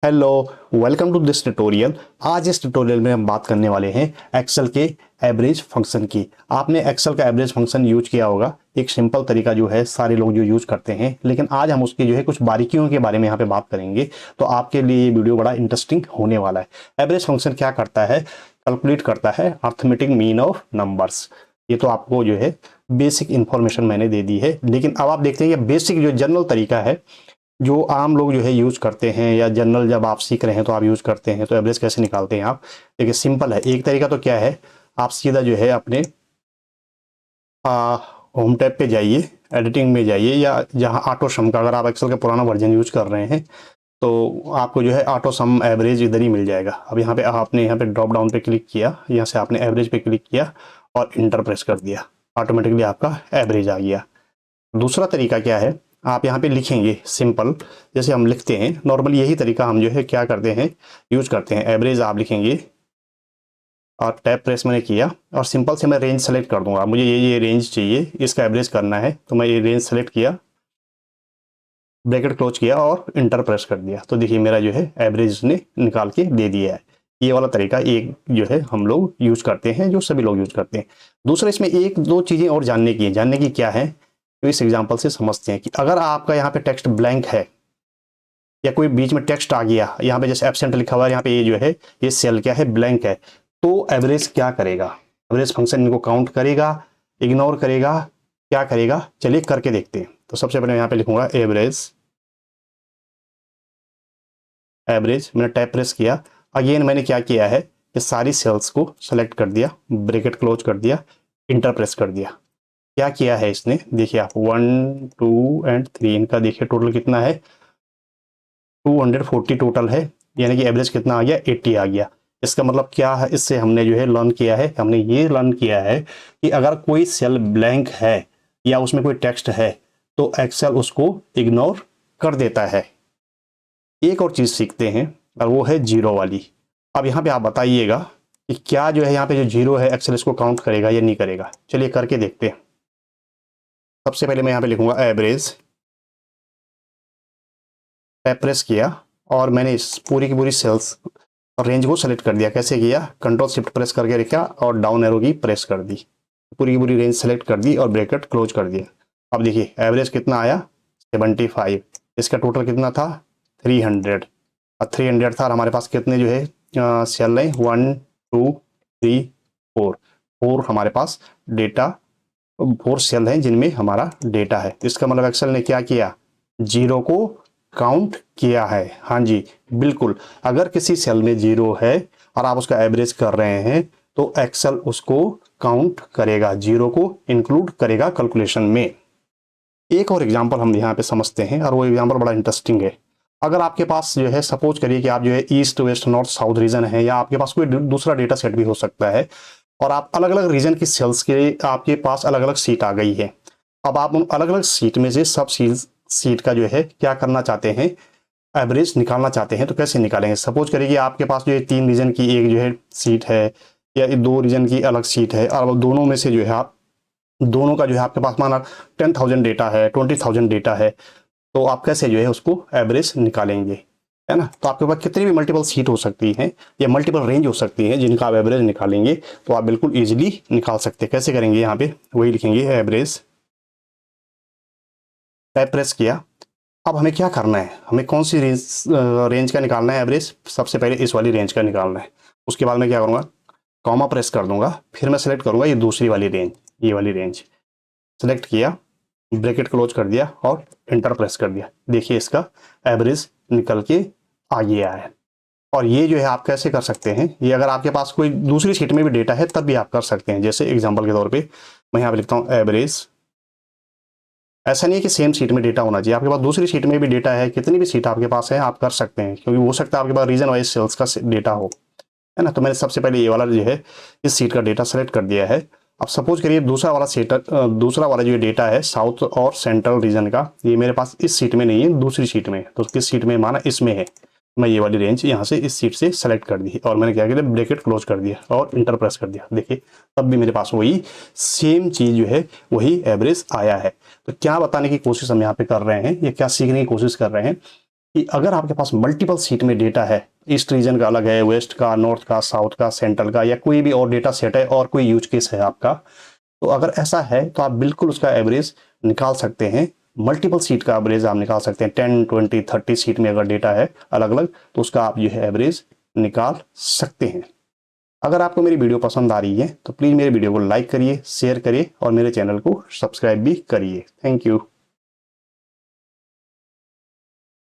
Hello, welcome to this tutorial. आज इस tutorial में हम बात करने वाले हैं एक्सेल के एवरेज फंक्शन की। आपने एक्सेल का एवरेज फंक्शन यूज किया होगा, एक सिंपल तरीका जो है सारे लोग जो यूज करते हैं, लेकिन आज हम उसकी जो है कुछ बारीकियों के बारे में यहाँ पे बात करेंगे। तो आपके लिए ये वीडियो बड़ा इंटरेस्टिंग होने वाला है। एवरेज फंक्शन क्या करता है? कैलकुलेट करता है अर्थमेटिक मीन ऑफ नंबर्स। ये तो आपको जो है बेसिक इंफॉर्मेशन मैंने दे दी है, लेकिन अब आप देखते हैं कि बेसिक जो जनरल तरीका है जो आम लोग जो है यूज करते हैं, या जनरल जब आप सीख रहे हैं तो आप यूज करते हैं, तो एवरेज कैसे निकालते हैं आप? देखिए सिंपल है। एक तरीका तो क्या है, आप सीधा जो है अपने होम टैब पे जाइए, एडिटिंग में जाइए, या जहां ऑटो सम का, अगर आप एक्सेल का पुराना वर्जन यूज कर रहे हैं तो आपको जो है ऑटो सम एवरेज इधर ही मिल जाएगा। अब यहाँ पे आपने यहाँ पे ड्रॉप डाउन पे क्लिक किया, यहाँ से आपने एवरेज पे क्लिक किया और इंटर प्रेस कर दिया, ऑटोमेटिकली आपका एवरेज आ गया। दूसरा तरीका क्या है, आप यहाँ पे लिखेंगे सिंपल, जैसे हम लिखते हैं नॉर्मली, यही तरीका हम जो है क्या करते हैं, यूज करते हैं। एवरेज आप लिखेंगे और टैब प्रेस मैंने किया और सिंपल से मैं रेंज सेलेक्ट कर दूंगा। मुझे ये रेंज चाहिए, इसका एवरेज करना है, तो मैं ये रेंज सेलेक्ट किया, ब्रैकेट क्लोज किया और इंटर प्रेस कर दिया। तो देखिए मेरा जो है एवरेज ने निकाल के दे दिया है। ये वाला तरीका एक जो है हम लोग यूज करते हैं, जो सभी लोग यूज करते हैं। दूसरा, इसमें एक दो चीजें और जानने की है। जानने की क्या है, तो इस एग्जांपल से समझते हैं कि अगर आपका यहाँ पे टेक्स्ट ब्लैंक है या कोई बीच में टेक्स्ट आ गया, यहाँ पे जैसे एब्सेंट लिखा हुआ है, यहाँ पे ये जो है ये सेल क्या है, ब्लैंक है, तो एवरेज क्या करेगा? एवरेज फंक्शन इनको काउंट करेगा, इग्नोर करेगा, क्या करेगा? चलिए करके देखते हैं। तो सबसे पहले यहाँ पे लिखूंगा एवरेज। एवरेज मैंने टैब प्रेस किया, अगेन मैंने क्या किया है कि सारी सेल्स को सेलेक्ट कर दिया, ब्रैकेट क्लोज कर दिया, इंटर प्रेस कर दिया। क्या किया है इसने, देखिए आप 1 2 एंड 3, इनका देखिए टोटल कितना है, 240 टोटल है, यानी कि एवरेज कितना आ गया, 80 आ गया। इसका मतलब क्या है, इससे हमने जो है लर्न किया है, हमने ये लर्न किया है कि अगर कोई सेल ब्लैंक है या उसमें कोई टेक्स्ट है तो एक्सेल उसको इग्नोर कर देता है। एक और चीज सीखते हैं और वो है जीरो वाली। अब यहाँ पे आप बताइएगा कि क्या जो है यहाँ पे जो जीरो है एक्सेल इसको काउंट करेगा या नहीं करेगा। चलिए करके देखते हैं। सबसे पहले मैं यहाँ पे लिखूंगा एवरेज, टैब प्रेस किया और मैंने इस पूरी की पूरी सेल्स और रेंज को सेलेक्ट कर दिया। कैसे किया, कंट्रोल शिफ्ट प्रेस करके रखा और डाउन एरो की प्रेस कर दी, पूरी की पूरी रेंज सेलेक्ट कर दी और ब्रैकेट क्लोज कर दिया। अब देखिए एवरेज कितना आया, 75। इसका टोटल कितना था, 300। और 300 था और हमारे पास कितने जो है सेल है, 1 2 3 4, 4 हमारे पास डेटा, 4 सेल हैं जिनमें हमारा डेटा है। इसका मतलब एक्सेल ने क्या किया, जीरो को काउंट किया है। हाँ जी बिल्कुल, अगर किसी सेल में जीरो है और आप उसका एवरेज कर रहे हैं तो एक्सेल उसको काउंट करेगा, जीरो को इंक्लूड करेगा कैलकुलेशन में। एक और एग्जांपल हम यहाँ पे समझते हैं और वो एग्जांपल बड़ा इंटरेस्टिंग है। अगर आपके पास जो है, सपोज करिए कि आप जो है east west north south region है, या आपके पास कोई दूसरा डेटा सेट भी हो सकता है, और आप अलग अलग रीजन की सेल्स के आपके पास अलग अलग सीट आ गई है। अब आप उन अलग अलग सीट में से सब सीट का जो है क्या करना चाहते हैं, एवरेज निकालना चाहते हैं। तो कैसे निकालेंगे? सपोज करिए कि आपके पास जो है 3 रीजन की एक जो है सीट है, या 2 रीजन की अलग सीट है, और दोनों में से जो है आप दोनों का जो है आपके पास माना 10,000 डेटा है, 20,000 डेटा है, तो आप कैसे जो है उसको एवरेज निकालेंगे, है ना? तो आपके पास कितनी भी मल्टीपल सीट हो सकती हैं या मल्टीपल रेंज हो सकती हैं जिनका आप एवरेज निकालेंगे, तो आप बिल्कुल इजीली निकाल सकते हैं। कैसे करेंगे, यहाँ पे वही लिखेंगे एवरेज, टैब प्रेस किया। अब हमें क्या करना है, हमें कौन सी रेंज का निकालना है एवरेज? सबसे पहले इस वाली रेंज का निकालना है। उसके बाद मैं क्या करूँगा, कॉमा प्रेस कर दूंगा, फिर मैं सेलेक्ट करूंगा ये दूसरी वाली रेंज, ये वाली रेंज सेलेक्ट किया, ब्रैकेट क्लोज कर दिया और इंटर प्रेस कर दिया। देखिए इसका एवरेज निकल के आ गया है। और ये जो है आप कैसे कर सकते हैं, ये अगर आपके पास कोई दूसरी शीट में भी डेटा है तब भी आप कर सकते हैं। जैसे एग्जांपल के तौर पे मैं यहाँ पे लिखता हूँ एवरेज। ऐसा नहीं है कि सेम सीट में डेटा होना चाहिए, आपके पास दूसरी सीट में भी डेटा है, कितनी भी सीट आपके पास है आप कर सकते हैं, क्योंकि हो सकता है आपके पास रीजन वाइज सेल्स का डेटा हो, है ना? तो मैंने सबसे पहले ये वाला जो है इस सीट का डेटा सेलेक्ट कर दिया है। अब सपोज करिए दूसरा वाला जो डेटा है साउथ और सेंट्रल रीजन का, ये मेरे पास इस सीट में नहीं है, दूसरी सीट में है। तो किस सीट में, माना इसमें है, मैं ये वाली रेंज यहाँ से इस सीट से सेलेक्ट कर दी और मैंने क्या किया, ब्रैकेट क्लोज कर दिया और इंटर प्रेस कर दिया। देखिए तब भी मेरे पास वही सेम चीज जो है वही एवरेज आया है। तो क्या बताने की कोशिश हम यहाँ पे कर रहे हैं, या क्या सीखने की कोशिश कर रहे हैं कि अगर आपके पास मल्टीपल सीट में डेटा है, ईस्ट रीजन का अलग है, वेस्ट का, नॉर्थ का, साउथ का, सेंट्रल का, या कोई भी और डेटा सेट है और कोई यूज केस है आपका, तो अगर ऐसा है तो आप बिल्कुल उसका एवरेज निकाल सकते हैं। मल्टीपल सीट का एवरेज आप निकाल सकते हैं। 10, 20, 30 सीट में अगर डेटा है अलग अलग, तो उसका आप जो है एवरेज निकाल सकते हैं। अगर आपको मेरी वीडियो पसंद आ रही है तो प्लीज़ मेरे वीडियो को लाइक करिए, शेयर करिए और मेरे चैनल को सब्सक्राइब भी करिए। Thank you.